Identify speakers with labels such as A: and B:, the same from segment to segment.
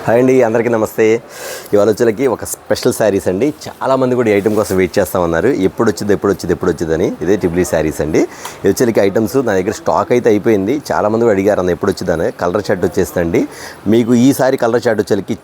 A: Hi అండి, అందరికీ నమస్తే. ఇవాళ వచ్చేకి ఒక స్పెషల్ శారీస్ అండి. చాలామంది కూడా ఈ ఐటమ్ కోసం వెయిట్ చేస్తూ ఉన్నారు, ఎప్పుడు వచ్చిందని. ఇదే టిబ్లీ శారీస్ అండి. ఇది వచ్చేకి ఐటమ్స్ నా దగ్గర స్టాక్ అయితే అయిపోయింది. చాలామంది కూడా అడిగారు అన్న ఎప్పుడు వచ్చిందని. కలర్ చార్ట్ వచ్చేస్తండి. మీకు ఈసారి కలర్ చార్ట్ వచ్చేకి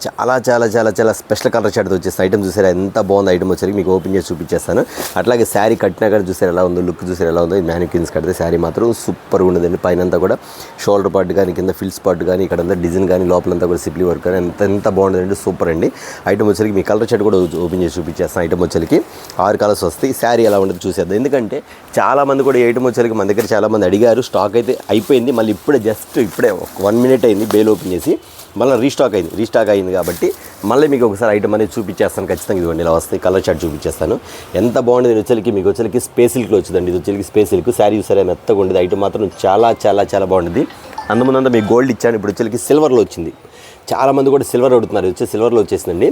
A: చాలా స్పెషల్ కలర్ చార్ట్ వచ్చేస్తుంది. ఐటమ్ చూసారా ఎంత బాగుంది. ఐటమ్ వచ్చేకి మీకు ఓపెన్ చేసి చూపించేస్తాను. అట్లాగే శారీ కట్టినా కూడా చూసారు ఎలా ఉందో, లుక్ చూసారు ఎలా ఉందో. ఈ మ్యానిక్విన్స్ కడితే శారీ మాత్రం సూపర్గా ఉండదండి. పైన అంతా కూడా షోల్డర్ పార్ట్ కానీ, కింద ఫిల్స్ పార్ట్ కానీ, ఇక్కడ అంతా డిజైన్ కానీ, లోపలంతా కూడా సిప్లీ వర్క్ కానీ ఎంత బాగుంటుందండి. సూపర్ అండి. ఐటమ్ వచ్చేకి మీ కలర్ షర్ట్ కూడా ఓపెన్ చేసి చూపించేస్తాను. ఐటమ్ వచ్చేకి 6 కలర్స్ వస్తాయి. శారీ ఎలా ఉంటుంది చూసేద్దాం. ఎందుకంటే చాలామంది కూడా ఐటమ్ వచ్చేకి మన దగ్గర చాలామంది అడిగారు. స్టాక్ అయితే అయిపోయింది. మళ్ళీ ఇప్పుడే 1 మినిట్ అయింది బేల్ ఓపెన్ చేసి, మళ్ళీ రీస్టాక్ అయింది కాబట్టి మళ్ళీ మీకు ఒకసారి ఐటమ్ అనేది చూపించేస్తాను ఖచ్చితంగా. ఇదిగోండి ఇలా వస్తాయి. కలర్ చార్ట్ చూపించేస్తాను. ఎంత బాగుంటుంది. వచ్చేకి మీకు వచ్చేకి స్పేస్ సిల్క్లో వచ్చిందండి. ఇది వచ్చేకి స్పేస్ సిల్క్ శారీ చూసారా మెత్తగా ఉండేది. ఐటమ్ మాత్రం చాలా బాగుంటుంది. అందుముందంతా మీకు గోల్డ్ ఇచ్చాను. ఇప్పుడు వచ్చేకి సిల్వర్లో వచ్చింది. చాలామంది కూడా సిల్వర్ అడుగుతున్నారు. వచ్చి సిల్వర్లో వచ్చేసిందండి.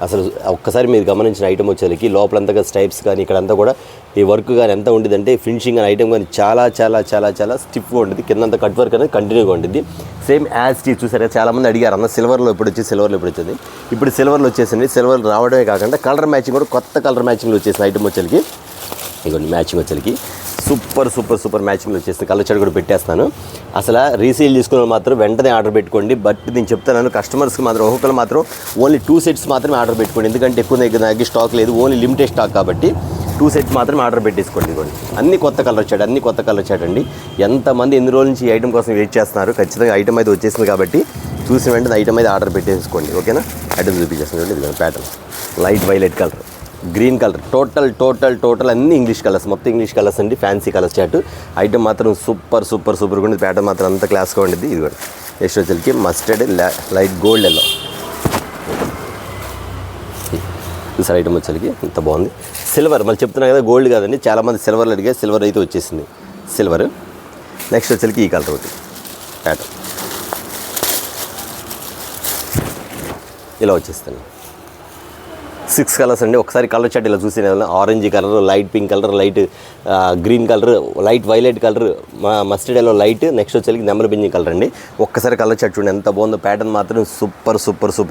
A: అసలు ఒక్కసారి మీరు గమనించిన ఐటమ్ వచ్చేకి లోపలంతా స్ట్రైప్స్ కానీ, ఇక్కడంతా కూడా ఈ వర్క్ కానీ ఎంత ఉండేదంటే ఫినిషింగ్ అని ఐటమ్ కానీ చాలా స్టిఫ్గా ఉంటుంది. కిందంతా కట్ వర్క్ అనేది కంటిన్యూగా ఉంటుంది. సేమ్ యాజ్ టీ చూసారా. చాలామంది అడిగారు అన్న సిల్వర్లో ఎప్పుడు వచ్చింది. ఇప్పుడు సిల్వర్లో వచ్చేసింది. సిల్వర్ రావడమే కాకుండా కలర్ మ్యాచింగ్ కూడా కొత్త కలర్ మ్యాచింగ్లో వచ్చేసింది ఐటమ్ వచ్చేకి. ఇదిగోండి మ్యాచింగ్ వచ్చేకి సూపర్ మ్యాచింగ్లో వచ్చేస్తుంది. కలర్ చార్ట్ కూడా పెట్టేస్తాను. అసలు రీసేల్ చేసుకున్న మాత్రం వెంటనే ఆర్డర్ పెట్టుకోండి. బట్ నేను చెప్తాను కస్టమర్స్కి మాత్రం ఒక్కొక్కరు మాత్రం ఓన్లీ 2 సెట్స్ మాత్రమే ఆర్డర్ పెట్టుకోండి. ఎందుకంటే ఎక్కువ దగ్గర స్టాక్ లేదు, ఓన్లీ లిమిటెడ్ స్టాక్ కాబట్టి 2 సెట్స్ మాత్రమే ఆర్డర్ పెట్టేసుకోండి. ఇదిగోండి అన్ని కొత్త కలర్ చార్ట్ అండి. ఎంతమంది ఎన్ని రోజుల నుంచి ఈ ఐటమ్ కోసం వెయిట్ చేస్తున్నారు. ఖచ్చితంగా ఐటమ్ అయితే వచ్చేసింది కాబట్టి చూసిన వెంటనే ఐటమ్ అయితే ఆర్డర్ పెట్టేసుకోండి. ఓకేనా. ఐటమ్ చూపించేస్తాను. ఇది pattern light violet colour, green colour, total అన్ని ఇంగ్లీష్ కలర్స్, మొత్తం ఇంగ్లీష్ కలర్స్ అండి. ఫ్యాన్సీ కలర్స్ చాట్. ఐటమ్ మాత్రం సూపర్గా ఉండేది. ప్యాటర్న్ మాత్రం అంత క్లాస్గా ఉండేది. ఇది కూడా నెక్స్ట్ వచ్చేకి mustard light gold yellow sir. Item వచ్చేకి ఇంత బాగుంది. సిల్వర్ మళ్ళీ చెప్తున్నా కదా, గోల్డ్ కాదండి. చాలామంది సిల్వర్లు అడిగే, సిల్వర్ అయితే వచ్చేసింది సిల్వర్. నెక్స్ట్ వచ్చేకి ఈ కలర్ ఒకటి ప్యాటర్న్ ఇలా వచ్చేస్తాను. 6 కలర్స్ అండి. ఒకసారి కలర్ చార్ట్ ఇలా చూసి, orange colour, light pink colour, light green colour, light violet colour, mustard yellow light, next వచ్చేకి నెమలి పింఛన్ కలర్ అండి. ఒక్కసారి కలర్ చార్ట్ చూడండి ఎంత బాగుందో. ప్యాటర్న్ మాత్రం సూపర్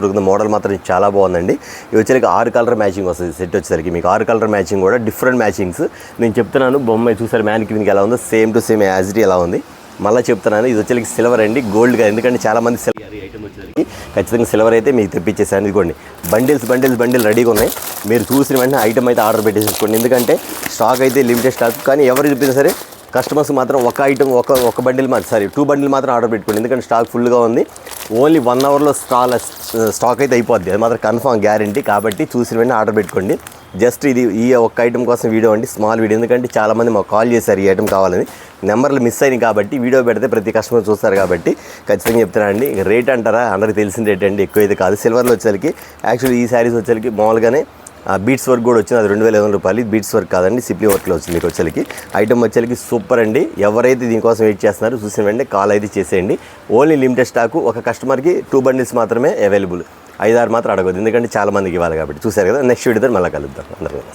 A: ఉంది. మోడల్ మాత్రం చాలా బాగుందండి. ఇది వచ్చేకి 6 కలర్ మ్యాచింగ్ వస్తుంది. సెట్ వచ్చేసరికి మీకు 6 కలర్ మ్యాచింగ్ కూడా డిఫరెంట్ మ్యాచింగ్స్. నేను చెప్తున్నాను బొమ్మ చూసారు మ్యానిక్విన్కి ఎలా ఉందో, same to same as it ఎలా ఉంది. మళ్ళీ చెప్తున్నాను ఇది వచ్చేకి సిల్వర్ అండి, గోల్డ్ కాదు. ఎందుకంటే చాలామంది సిల్వర్ ఐటమ్ వచ్చేసరికి ఖచ్చితంగా సిల్వర్ అయితే మీకు తెప్పించేసాను. ఇదిగోండి బండిల్ రెడీగా ఉన్నాయి. మీరు చూసిన వెంటనే ఐటమ్ అయితే ఆర్డర్ పెట్టేసుకోండి. ఎందుకంటే స్టాక్ అయితే లిమిటెడ్ స్టాక్. కానీ ఎవరు చెప్పినా సరే కస్టమర్స్ మాత్రం ఒక ఐటమ్ ఒక బండిల్ 2 బండిల్ మాత్రం ఆర్డర్ పెట్టుకోండి. ఎందుకంటే స్టాక్ ఫుల్గా ఉంది. ఓన్లీ 1 అవర్లో స్టాక్ అయితే అయిపోద్ది. అది మాత్రం కన్ఫర్మ్ గ్యారంటీ. కాబట్టి చూసిన వెంటనే ఆర్డర్ పెట్టుకోండి. జస్ట్ ఇది ఈ ఒక్క ఐటమ్ కోసం వీడియో అండి, స్మాల్ వీడియో. ఎందుకంటే చాలామంది మాకు కాల్ చేశారు ఈ ఐటమ్ కావాలని. నెంబర్లు మిస్ అయినాయి కాబట్టి వీడియో పెడితే ప్రతి కస్టమర్ చూస్తారు కాబట్టి ఖచ్చితంగా చెప్తున్నానండి. రేట్ అంటారా, అందరికీ తెలిసిన రేట్ అండి, ఎక్కువ అయితే కాదు. సిల్వర్లో వచ్చేసరికి యాక్చువల్లీ ఈ శారీస్ వచ్చేసరికి మామూలుగానే బీట్స్ వర్క్ కూడా వచ్చింది. అది 2500 రూపాయలు. బీట్స్ వర్క్ కాదండి, సిప్లీ వర్క్లో వచ్చింది. మీకు వచ్చేసరికి ఐటమ్ వచ్చేసరికి సూపర్ అండి. ఎవరైతే దీనికోసం వెయిట్ చేస్తున్నారో చూసిన వెంటనే కాల్ అయితే చేసేయండి. Only limited stock. ఒక కస్టమర్కి 2 బండిల్స్ మాత్రమే అవైలబుల్. 5-6 మాత్రం అడగదు, ఎందుకంటే చాలా మందికి ఇవ్వాలి కాబట్టి. చూసారు కదా. నెక్స్ట్ వీడియోతో మళ్ళీ కలుద్దాం. అందరూ